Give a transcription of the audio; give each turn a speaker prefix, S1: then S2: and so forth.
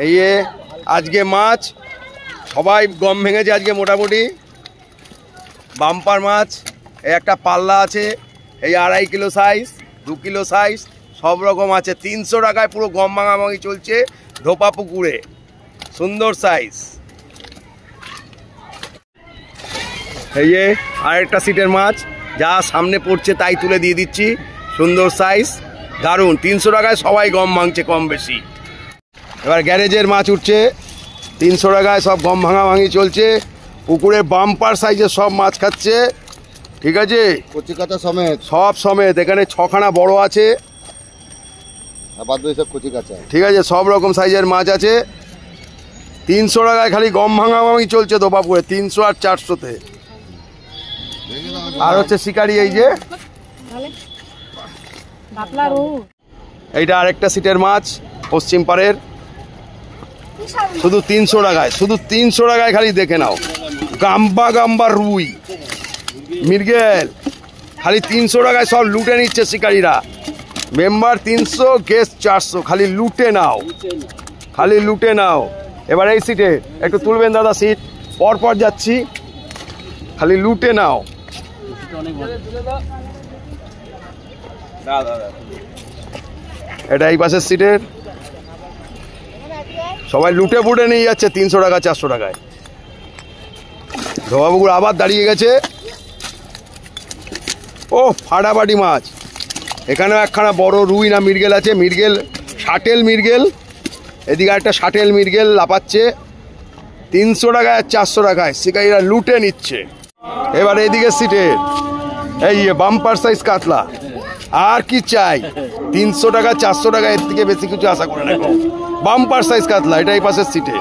S1: এই আজকে মাছ সবাই গম ভেঙেছে আজকে মোটামুটি। বাম্পার মাছ এই একটা পাল্লা আছে, এই 2.5 কিলো সাইজ, 2 কিলো সাইজ, সব রকম আছে। 300 টাকায় পুরো গম ভাঙাভাঙি চলছে ধোপা পুকুরে, সুন্দর সাইজ। এই আরেকটা সিটের মাছ, যা সামনে পড়ছে তাই তুলে দিয়ে দিচ্ছি, সুন্দর সাইজ, দারুণ। 300 টাকায় সবাই গম ভাঙছে কম বেশি। এবার গ্যারেজের মাছ উঠছে 300 টাকায়, সব গম ভাঙাভাঙি চলছে। পুকুরে বাম্পার সাইজের সব মাছ খাচ্ছে, ঠিক আছে,
S2: কচিকাটা সমেত,
S1: সব সমেত। এখানে 6খানা বড় আছে, ঠিক আছে, সব রকম সাইজের মাছ আছে। 300 টাকায় খালি গম ভাঙাভাঙি চলছে ধোপাপুরে, 300 আর 400-তে। আর হচ্ছে শিকারি, এই যে এইটা আরেকটা সিটের মাছ পশ্চিম পাড়ের, শুধু 300 টাকায়, শুধু 300 টাকায় খালি দেখে নাও। গাম্বা গাম্বা রুই মৃগেল খালি 300 টাকায় সব লুটে নিচ্ছে শিকারীরা। মেম্বার 300, গেস্ট 400, খালি লুটে নাও, খালি লুটে নাও। এবার এই সিটে একটু তুলবেন দাদা, সিট পর পর যাচ্ছি, খালি লুটে নাও। এটা এই পাশের সিটের, সবাই লুটে ফুটে নিয়ে যাচ্ছে 300 টাকা 400 টাকায়। ধোপাপুকুর আবার দাঁড়িয়ে গেছে। ও ফাটাফাটি মাছ, এখানেও একখানা বড় রুই না মৃগেল আছে, মৃগেল, শাটেল মৃগেল। এদিকে একটা শাটেল মৃগেল লাপাচ্ছে 300 টাকায় আর 400 টাকায়, শিকারীরা লুটে নিচ্ছে। এবার এইদিকে সিটে এই বাম্পার সাইজ কাতলা, আর কি চাই? 300 টাকা 400 টাকা, এর থেকে বেশি কিছু আশা করে না। বাম্পার সাইজ কাতলা, এটা এই পাশের সিটে।